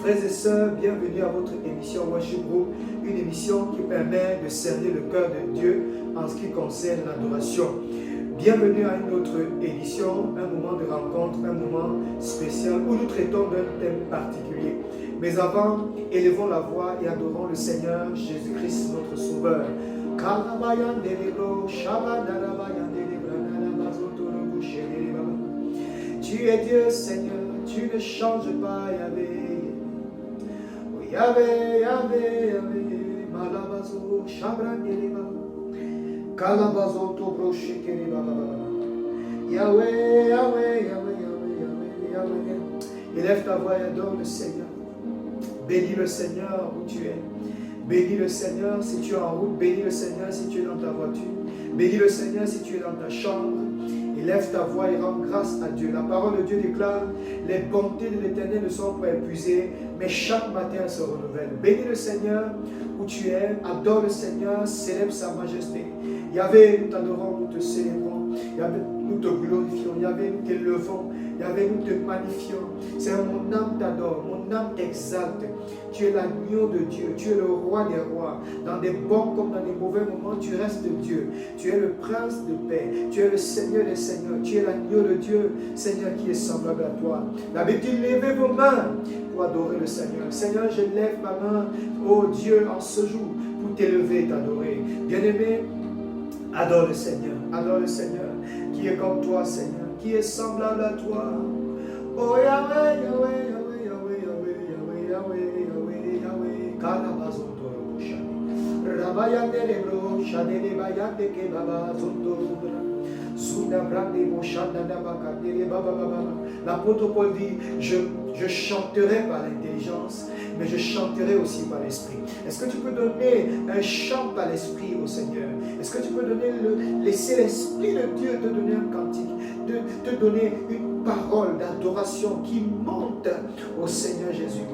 Frères et sœurs, bienvenue à votre émission Worship Group, une émission qui permet de cerner le cœur de Dieu en ce qui concerne l'adoration. Bienvenue à une autre édition, un moment de rencontre, un moment spécial où nous traitons d'un thème particulier. Mais avant, élevons la voix et adorons le Seigneur Jésus-Christ, notre Sauveur. Tu es Dieu, Seigneur, tu ne changes pas, Yahvé. Yahvé, Yahvé, Yahvé, Malabazo, Shabrangeleba, Kalabazo, Tobro, Shekereba, Yahvé, Yahvé, Yahvé, Yahvé, Yahvé. Élève ta voix et adore le Seigneur. Bénis le Seigneur où tu es. Bénis le Seigneur si tu es en route. Bénis le Seigneur si tu es dans ta voiture. Bénis le Seigneur si tu es dans ta chambre. Élève ta voix et rends grâce à Dieu. La parole de Dieu déclare: les bontés de l'Éternel ne sont pas épuisées, mais chaque matin elles se renouvellent. Bénis le Seigneur où tu es, adore le Seigneur, célèbre sa majesté. Yahvé, nous t'adorons, nous te célébrons. Yahvé, nous te glorifions. Yahvé, nous t'élevons. Yahvé, nous te magnifions. Seigneur, mon âme t'adore, mon âme t'exalte. Tu es l'agneau de Dieu, tu es le roi des rois. Dans des bons comme dans des mauvais moments, tu restes Dieu. Tu es le prince de paix, tu es le Seigneur des seigneurs, tu es l'agneau de Dieu, Seigneur, qui est semblable à toi. La Bible dit: levez vos mains pour adorer le Seigneur. Seigneur, je lève ma main, oh Dieu, en ce jour, pour t'élever et t'adorer. Bien-aimé, adore le Seigneur, qui est comme toi, Seigneur, qui est semblable à toi. Oh Yahweh, Yahweh, Yahweh, Yahweh, Yahweh, Yahweh, Yahweh, Yahweh, Kalabazo Toro Shani, Rabayande Lebro, Shadele Bayande Kebaba Zondora, Souda Brande Moshanda Nabakande Baba Baba. L'apôtre Paul dit: je chanterai par l'intelligence, mais je chanterai aussi par l'esprit. Est-ce que tu peux donner un chant par l'esprit au Seigneur? Est-ce que tu peux laisser l'esprit de Dieu te donner un cantique, te donner une parole d'adoration qui monte au Seigneur Jésus?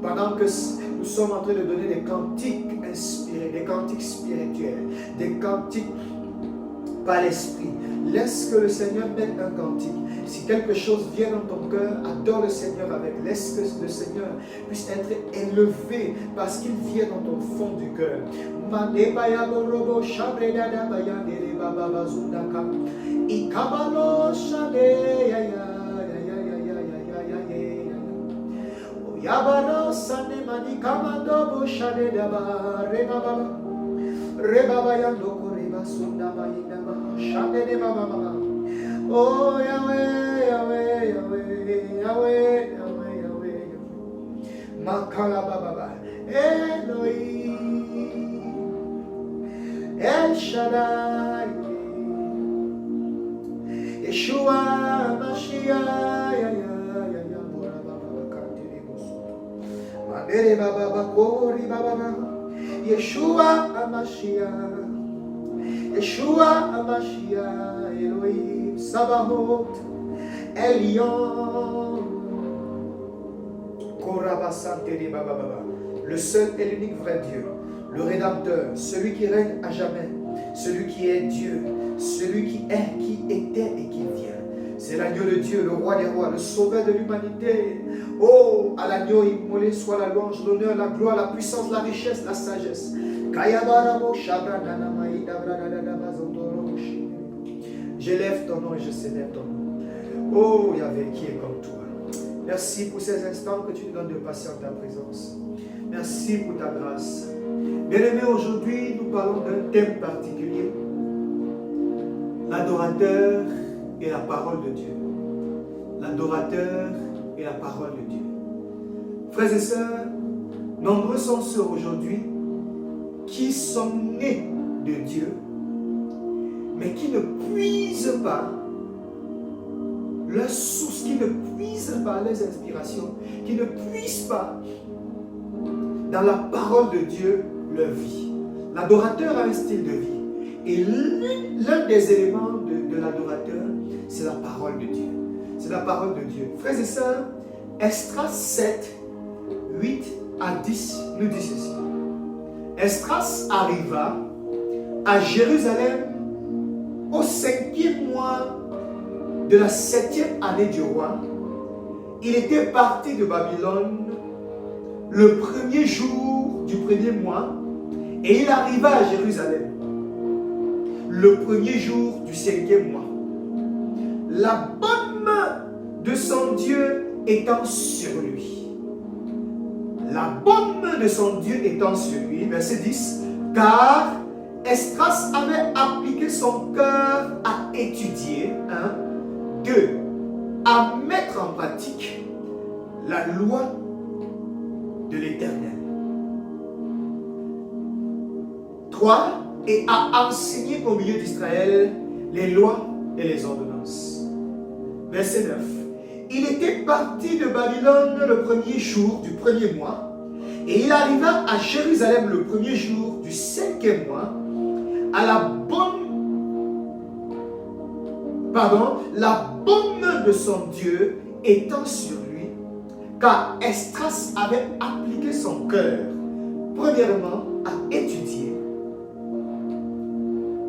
Pendant que nous sommes en train de donner des cantiques inspirés, des cantiques spirituels, des cantiques par l'esprit, laisse que le Seigneur mette un cantique. Si quelque chose vient dans ton cœur, adore le Seigneur avec. Laisse que le Seigneur puisse être élevé parce qu'il vient dans ton fond du cœur. Yabano sane mani kamando boshade daba rebaba rebaba yando koreba sunda bayida ba shade de baba baba. Oh Yahweh, Yahweh, Yahweh, Yahweh, Yahweh, Yahweh, Makala baba Elohim, El Shaddai, Yeshua Mashiach, Yeshua HaMashiach, Yeshua HaMashiach, Elohim Sabaoth, Elion, Korabasanteri Baba Baba, le seul et l'unique vrai Dieu, le Rédempteur, celui qui règne à jamais, celui qui est Dieu, celui qui est, qui était et qui vient. C'est l'agneau de Dieu, le roi des rois, le sauveur de l'humanité. Oh, à l'agneau immolé soit la louange, l'honneur, la gloire, la puissance, la richesse, la sagesse. J'élève ton nom et je célèbre ton nom. Oh, Yahvé, qui est comme toi. Merci pour ces instants que tu nous donnes de passer en ta présence. Merci pour ta grâce. Bien-aimés, aujourd'hui, nous parlons d'un thème particulier. L'adorateur et la parole de Dieu. L'adorateur et la parole de Dieu. Frères et sœurs, Nombreux sont ceux aujourd'hui qui sont nés de Dieu, mais qui ne puisent pas leur source, qui ne puisent pas les inspirations, qui ne puisent pas dans la parole de Dieu leur vie. L'adorateur a un style de vie. Et l'un des éléments de l'adorateur, c'est la parole de Dieu. C'est la parole de Dieu. Frères et sœurs, Esdras 7, 8 à 10 nous dit ceci. Esdras arriva à Jérusalem au 5e mois de la 7e année du roi. Il était parti de Babylone le 1er jour du 1er mois et il arriva à Jérusalem le 1er jour du 5e mois. La bonne main de son Dieu étant sur lui. La bonne main de son Dieu étant sur lui. Verset 10. Car Esdras avait appliqué son cœur à étudier. 2. À mettre en pratique la loi de l'Éternel. 3. Et à enseigner au milieu d'Israël les lois et les ordonnances. Verset 9. Il était parti de Babylone le 1er jour du 1er mois, et il arriva à Jérusalem le 1er jour du 5e mois, à la bonne main de son Dieu étant sur lui, car Esdras avait appliqué son cœur, premièrement, à étudier,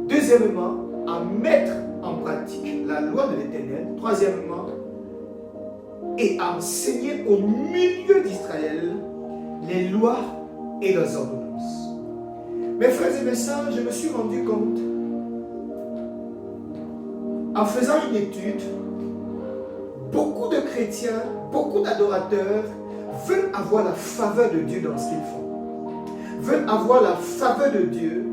deuxièmement, à mettre en pratique la loi de l'Éternel, troisièmement, et à enseigner au milieu d'Israël les lois et les ordonnances. Mes frères et mes sœurs, je me suis rendu compte, en faisant une étude, beaucoup de chrétiens, beaucoup d'adorateurs veulent avoir la faveur de Dieu dans ce qu'ils font, veulent avoir la faveur de Dieu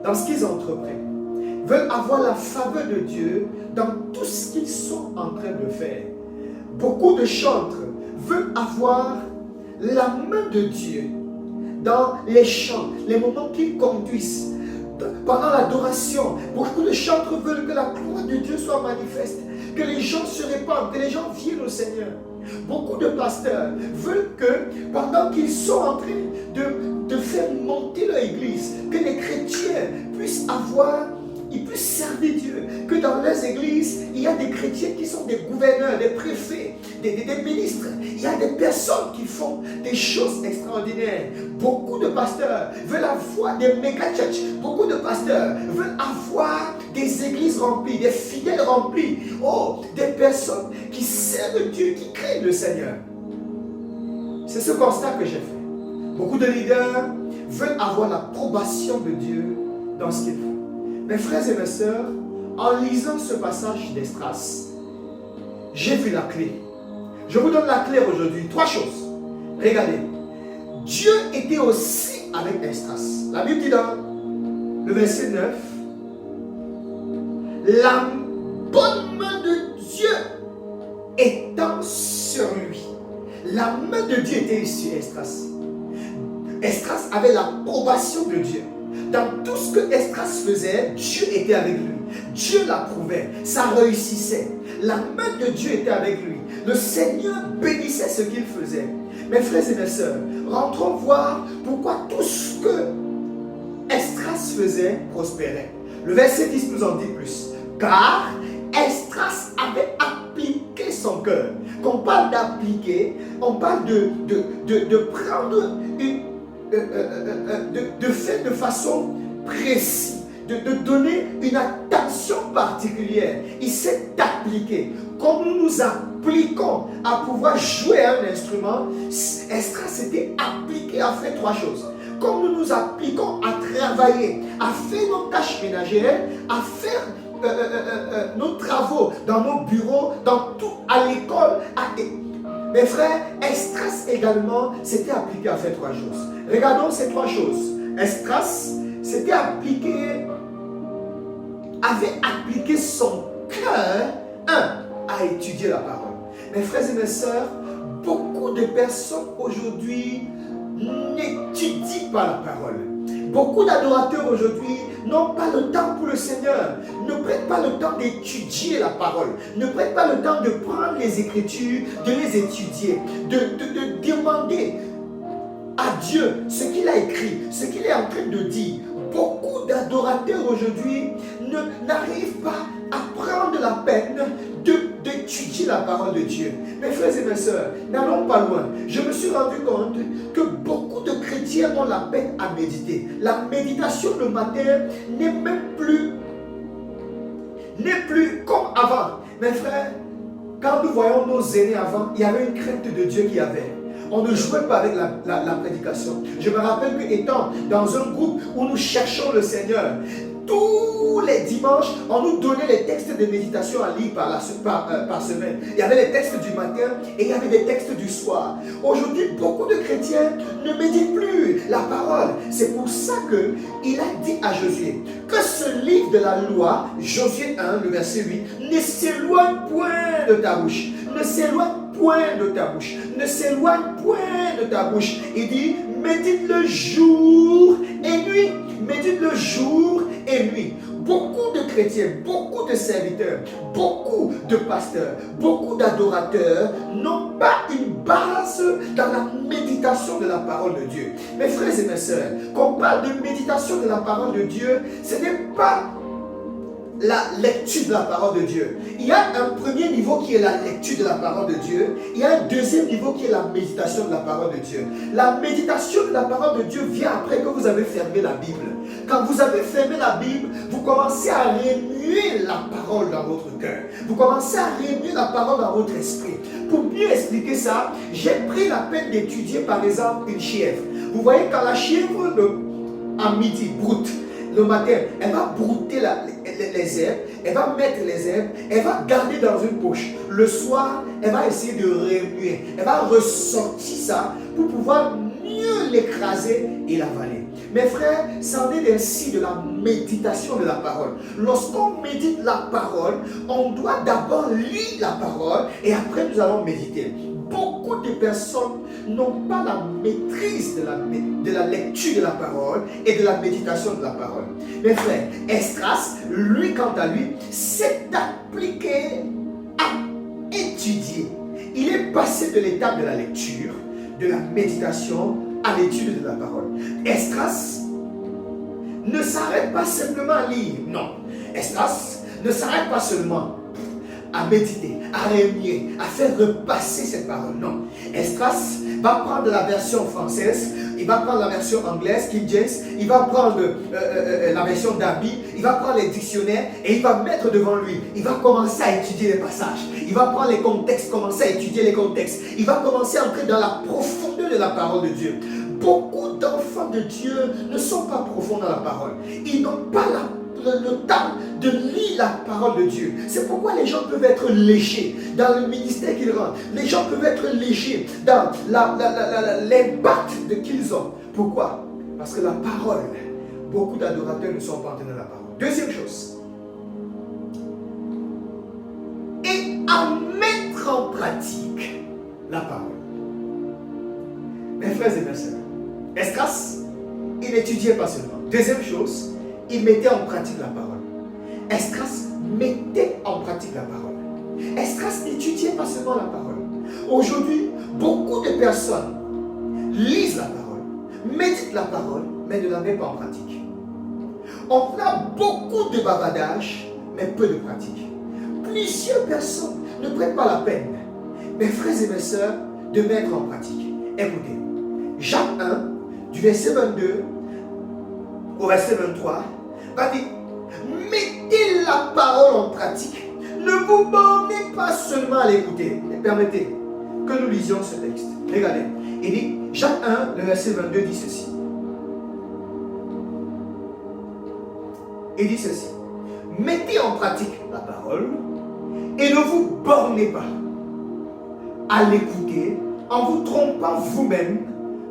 dans ce qu'ils entreprennent, veulent avoir la faveur de Dieu dans tout ce qu'ils sont en train de faire. Beaucoup de chantres veulent avoir la main de Dieu dans les chants, les moments qu'ils conduisent. Pendant l'adoration, beaucoup de chantres veulent que la gloire de Dieu soit manifeste, que les gens se répandent, que les gens viennent au Seigneur. Beaucoup de pasteurs veulent que pendant qu'ils sont en train de faire monter leur église, que les chrétiens puissent servir Dieu, que dans leurs églises, il y a des chrétiens qui sont des gouverneurs, des préfets, des ministres. Il y a des personnes qui font des choses extraordinaires. Beaucoup de pasteurs veulent avoir des méga-churches. Beaucoup de pasteurs veulent avoir des églises remplies, des fidèles remplis. Oh, des personnes qui servent Dieu, qui craignent le Seigneur. C'est ce constat que j'ai fait. Beaucoup de leaders veulent avoir l'approbation de Dieu dans ce qu'ils font. Mes frères et mes sœurs, en lisant ce passage d'Esdras, j'ai vu la clé. Je vous donne la clé aujourd'hui. 3 choses. Regardez. Dieu était aussi avec Esdras. La Bible dit dans le verset 9, la bonne main de Dieu étant sur lui. La main de Dieu était sur Esdras. Esdras avait l'approbation de Dieu. Dans tout ce que Esdras faisait, Dieu était avec lui. Dieu l'approuvait. Ça réussissait. La main de Dieu était avec lui. Le Seigneur bénissait ce qu'il faisait. Mes frères et mes sœurs, rentrons voir pourquoi tout ce que Esdras faisait prospérait. Le verset 10 nous en dit plus. Car Esdras avait appliqué son cœur. Quand on parle d'appliquer, on parle de prendre de faire de façon précise, de donner une attention particulière. Il s'est appliqué. Comme nous nous appliquons à pouvoir jouer un instrument, Esdras s'était appliqué à faire 3 choses. Comme nous nous appliquons à travailler, à faire nos tâches ménagères, à faire nos travaux dans nos bureaux, dans tout, à l'école, mes frères, Esdras également s'était appliqué à faire 3 choses. Regardons ces 3 choses. Esdras s'était avait appliqué son cœur, à étudier la parole. Mes frères et mes sœurs, beaucoup de personnes aujourd'hui n'étudient pas la parole. Beaucoup d'adorateurs aujourd'hui n'ont pas le temps pour le Seigneur, ne prennent pas le temps d'étudier la parole, ne prennent pas le temps de prendre les Écritures, de les étudier, de demander à Dieu ce qu'il a écrit, ce qu'il est en train de dire. Beaucoup d'adorateurs aujourd'hui n'arrivent pas à prendre la peine d'étudier la parole de Dieu. Mes frères et mes sœurs, n'allons pas loin. Je me suis rendu compte que beaucoup de chrétiens ont la peine à méditer. La méditation le matin n'est plus comme avant. Mes frères, quand nous voyons nos aînés avant, il y avait une crainte de Dieu qui avait. On ne jouait pas avec la prédication. Je me rappelle qu'étant dans un groupe où nous cherchons le Seigneur, tous les dimanches, on nous donnait les textes de méditation à lire par semaine. Il y avait les textes du matin et il y avait des textes du soir. Aujourd'hui, beaucoup de chrétiens ne méditent plus la parole. C'est pour ça qu'il a dit à Josué que ce livre de la loi, Josué 1, le verset 8, ne s'éloigne point de ta bouche. Ne s'éloigne point de ta bouche. Ne s'éloigne point de ta bouche. Il dit, médite-le jour et nuit. Médite-le jour et nuit. Beaucoup de chrétiens, beaucoup de serviteurs, beaucoup de pasteurs, beaucoup d'adorateurs n'ont pas une base dans la méditation de la parole de Dieu. Mes frères et mes sœurs, quand on parle de méditation de la parole de Dieu, ce n'est pas la lecture de la parole de Dieu. Il y a un premier niveau qui est la lecture de la parole de Dieu. Il y a un deuxième niveau qui est la méditation de la parole de Dieu. La méditation de la parole de Dieu vient après que vous avez fermé la Bible. Quand vous avez fermé la Bible, vous commencez à remuer la parole dans votre cœur. Vous commencez à remuer la parole dans votre esprit. Pour mieux expliquer ça, j'ai pris la peine d'étudier par exemple une chèvre. Vous voyez quand la chèvre à midi broute, le matin, elle va brouter les herbes, elle va mettre les herbes, elle va garder dans une poche. Le soir, elle va essayer de remuer. Elle va ressortir ça pour pouvoir mieux l'écraser et l'avaler. Mes frères, c'en est ainsi de la méditation de la parole. Lorsqu'on médite la parole, on doit d'abord lire la parole et après nous allons méditer. Beaucoup de personnes n'ont pas la maîtrise de la lecture de la parole et de la méditation de la parole. Mes frères, Esdras, lui, quant à lui, s'est appliqué à étudier. Il est passé de l'étape de la lecture, de la méditation, à l'étude de la parole. Esdras ne s'arrête pas simplement à lire, non. Esdras ne s'arrête pas seulement à méditer, à remuer, à faire repasser cette parole. Non. Esdras va prendre la version française, il va prendre la version anglaise, King James, il va prendre la version d'Abi, il va prendre les dictionnaires et il va mettre devant lui. Il va commencer à étudier les passages. Il va prendre les contextes, commencer à étudier les contextes. Il va commencer à entrer dans la profondeur de la parole de Dieu. Beaucoup d'enfants de Dieu ne sont pas profonds dans la parole. Ils n'ont pas le temps de lire la parole de Dieu. C'est pourquoi les gens peuvent être légers dans le ministère qu'ils rendent. Les gens peuvent être légers dans l'impact qu'ils ont. Pourquoi? Parce que la parole, beaucoup d'adorateurs ne sont pas entrés dans la parole. Deuxième chose, et à mettre en pratique la parole. Mes frères et mes sœurs, Esdras, il n'étudiait pas seulement. Deuxième chose, il mettait en pratique la parole. Esdras mettait en pratique la parole. Esdras n'étudiait pas seulement la parole. Aujourd'hui, beaucoup de personnes lisent la parole, méditent la parole, mais ne la mettent pas en pratique. On a beaucoup de bavardage, mais peu de pratique. Plusieurs personnes ne prennent pas la peine, mes frères et mes sœurs, de mettre en pratique. Écoutez, Jacques 1, du verset 22 au verset 23, va dire, mettez la parole en pratique. Ne vous bornez pas seulement à l'écouter. Permettez que nous lisions ce texte. Regardez, il dit, Jacques 1, le verset 22 dit ceci. Il dit ceci. Mettez en pratique la parole et ne vous bornez pas à l'écouter en vous trompant vous-même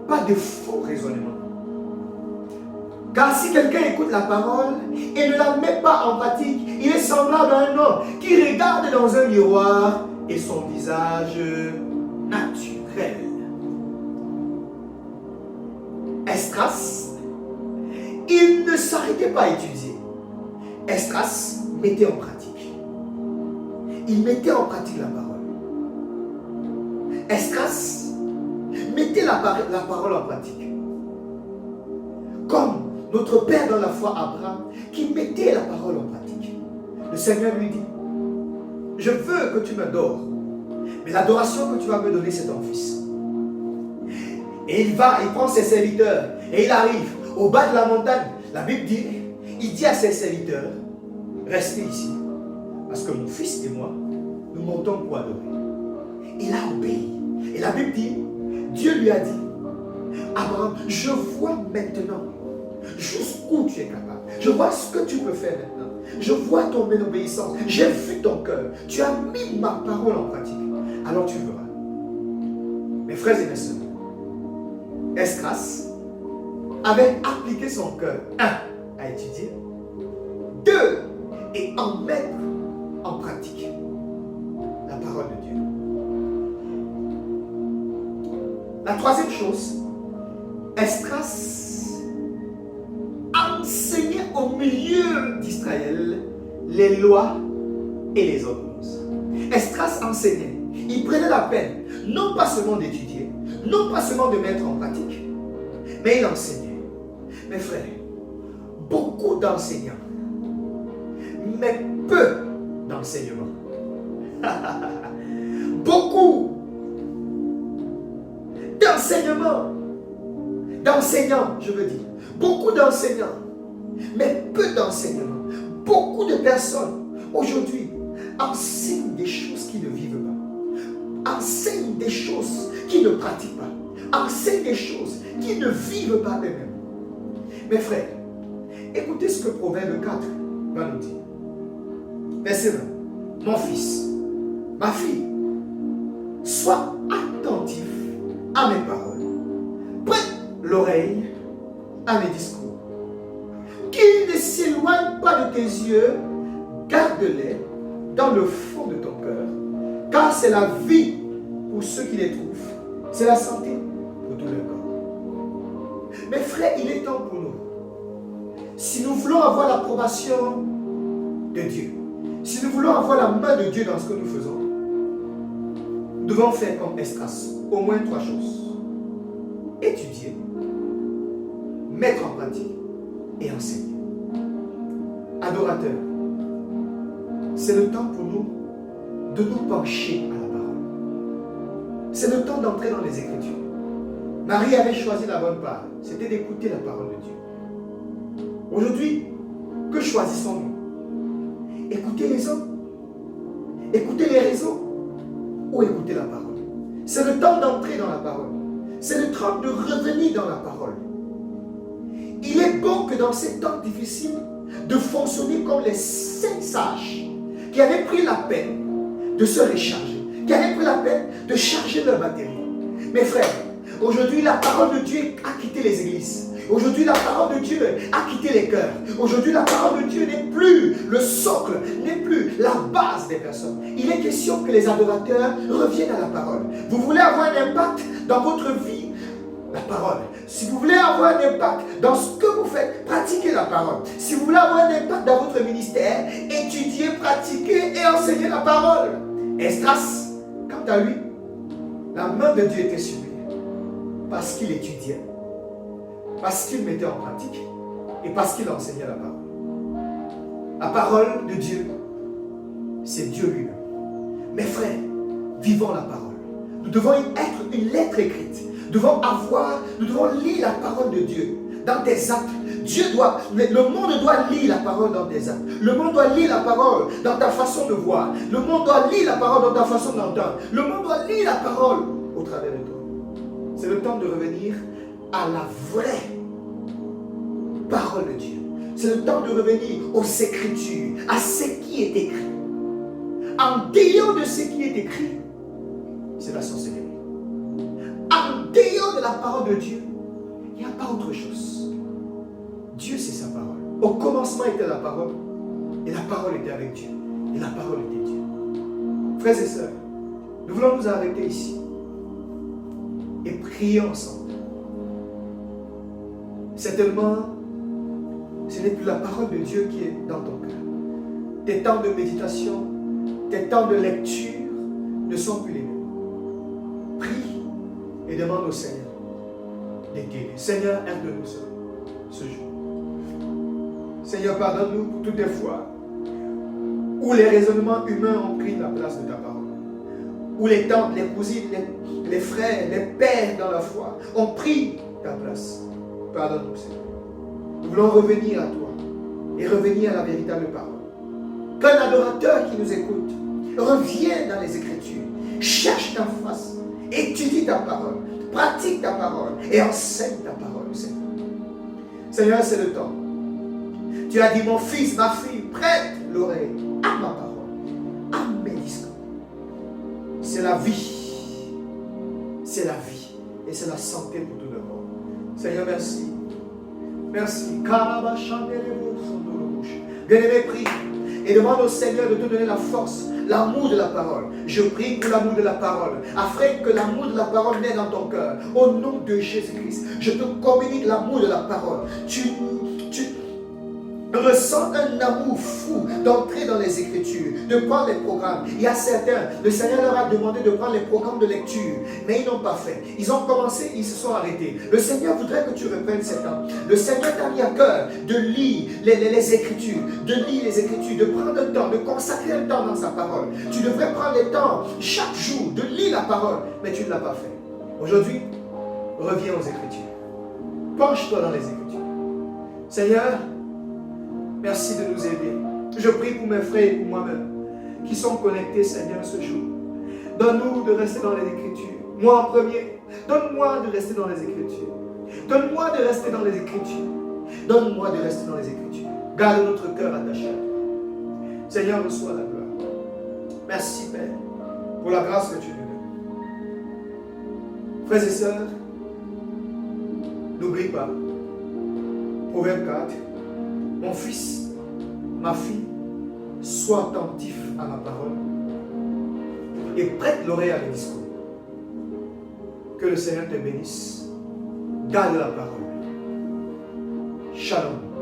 par de faux raisonnements. Car si quelqu'un écoute la parole et ne la met pas en pratique, il est semblable à un homme qui regarde dans un miroir et son visage naturel Esdras, il ne s'arrêtait pas à étudier. Esdras mettait en pratique. Il mettait en pratique la parole. Esdras mettait la parole en pratique. Comme notre Père dans la foi Abraham, qui mettait la parole en pratique. Le Seigneur lui dit, je veux que tu m'adores, mais l'adoration que tu vas me donner, c'est ton fils. Et il prend ses serviteurs, et il arrive au bas de la montagne. La Bible dit, il dit à ses serviteurs, restez ici, parce que mon fils et moi, nous montons pour adorer. Il a obéi. Et la Bible dit, Dieu lui a dit, Abraham, je vois maintenant jusqu'où tu es capable. Je vois ce que tu peux faire maintenant. Je vois ton obéissance. J'ai vu ton cœur. Tu as mis ma parole en pratique. Alors tu verras. Mes frères et mes sœurs, Esdras avait appliqué son cœur, 1, à étudier, 2, et en mettre en pratique la parole de Dieu. La troisième chose, Esdras enseignait au milieu d'Israël les lois et les ordonnances. Esdras enseignait. Il prenait la peine, non pas seulement d'étudier, non pas seulement de mettre en pratique, mais il enseignait. Mes frères, beaucoup d'enseignants, mais peu d'enseignements. Beaucoup d'enseignants, je veux dire. Beaucoup d'enseignants, mais peu d'enseignements. Beaucoup de personnes, aujourd'hui, enseignent des choses qui ne vivent pas. Enseignent des choses qui ne pratiquent pas. Enseignent des choses qui ne vivent pas eux-mêmes. Mes frères, écoutez ce que Proverbe 4 va nous dire. Verset 20. Mon fils, ma fille, sois attentif à mes paroles. Prête l'oreille à mes discours. Qu'ils ne s'éloignent pas de tes yeux, garde-les dans le fond de ton cœur, car c'est la vie pour ceux qui les trouvent, c'est la santé pour tout leur corps. Mes frères, il est temps pour nous, si nous voulons avoir l'approbation de Dieu, si nous voulons avoir la main de Dieu dans ce que nous faisons, nous devons faire comme Esdras, au moins 3 choses. Étudier, mettre en pratique et enseigner. Adorateurs, c'est le temps pour nous de nous pencher à la parole. C'est le temps d'entrer dans les Écritures. Marie avait choisi la bonne part, c'était d'écouter la parole de Dieu. Aujourd'hui, que choisissons-nous? Écouter les hommes? Écouter les réseaux? Ou écouter la parole? C'est le temps d'entrer dans la parole. C'est le temps de revenir dans la parole. Il est bon que dans ces temps difficiles, de fonctionner comme les 5 sages qui avaient pris la peine de se recharger, qui avaient pris la peine de charger leur batterie. Mes frères, aujourd'hui la parole de Dieu a quitté les églises. Aujourd'hui la parole de Dieu a quitté les cœurs. Aujourd'hui la parole de Dieu n'est plus le socle, n'est plus la base des personnes. Il est question que les adorateurs reviennent à la parole. Vous voulez avoir un impact dans votre vie? La parole. Si vous voulez avoir un impact dans ce que vous faites, pratiquez la parole. Si vous voulez avoir un impact dans votre ministère, étudiez, pratiquez et enseignez la parole. Esdras, quant à lui, la main de Dieu était sur lui. Parce qu'il étudiait, parce qu'il mettait en pratique et parce qu'il enseignait la parole. La parole de Dieu, c'est Dieu lui-même. Mes frères, vivons la parole. Nous devons être une lettre écrite. Nous devons lire la parole de Dieu dans tes actes. Le monde doit lire la parole dans tes actes. Le monde doit lire la parole dans ta façon de voir. Le monde doit lire la parole dans ta façon d'entendre. Le monde doit lire la parole au travers de toi. C'est le temps de revenir à la vraie parole de Dieu. C'est le temps de revenir aux Écritures, à ce qui est écrit. En dehors de ce qui est écrit, c'est la sorcellerie. En dehors de la parole de Dieu, il n'y a pas autre chose. Dieu, c'est sa parole. Au commencement était la parole, et la parole était avec Dieu, et la parole était Dieu. Frères et sœurs, nous voulons nous arrêter ici et prier ensemble. Certainement, ce n'est plus la parole de Dieu qui est dans ton cœur. Tes temps de méditation, tes temps de lecture ne sont plus les mêmes. Prie et demande au Seigneur de t'aider. Seigneur, aide-nous ce jour. Seigneur, pardonne-nous pour toutes les fois où les raisonnements humains ont pris la place de ta parole. Où les tantes, les cousines, les frères, les pères dans la foi ont pris ta place. Pardonne-nous, Seigneur. Nous voulons revenir à toi et revenir à la véritable parole. Qu'un adorateur qui nous écoute revienne dans les Écritures, cherche ta face, étudie ta parole, pratique ta parole et enseigne ta parole, Seigneur. Seigneur, c'est le temps. Tu as dit, mon fils, ma fille, prête l'oreille à ma parole, à mes discours. C'est la vie. C'est la vie. Et c'est la santé pour tout le monde. Seigneur, merci. Merci. Bien-aimé, prie. Et demande au Seigneur de te donner la force, l'amour de la parole. Je prie pour l'amour de la parole, afin que l'amour de la parole naisse dans ton cœur. Au nom de Jésus-Christ, je te communique l'amour de la parole. Tu ressens un amour fou d'entrer dans les Écritures, de prendre les programmes. Il y a certains, le Seigneur leur a demandé de prendre les programmes de lecture, mais ils n'ont pas fait. Ils ont commencé, ils se sont arrêtés. Le Seigneur voudrait que tu reprennes ces temps. Le Seigneur t'a mis à cœur de lire les Écritures, de prendre un temps, de consacrer un temps dans sa parole. Tu devrais prendre le temps chaque jour de lire la parole, mais tu ne l'as pas fait. Aujourd'hui, reviens aux Écritures. Penche-toi dans les Écritures. Seigneur, merci de nous aider. Je prie pour mes frères et pour moi-même qui sont connectés, Seigneur, ce jour. Donne-nous de rester dans les Écritures. Moi en premier, donne-moi de rester dans les Écritures. Donne-moi de rester dans les Écritures. Donne-moi de rester dans les Écritures. Garde notre cœur attaché à toi. Seigneur, reçois la gloire. Merci, Père, pour la grâce que tu nous donnes. Frères et sœurs, n'oublie pas. Proverbe 4. Mon fils, ma fille, sois attentif à ma parole et prête l'oreille à mes discours. Que le Seigneur te bénisse. Garde la parole. Shalom.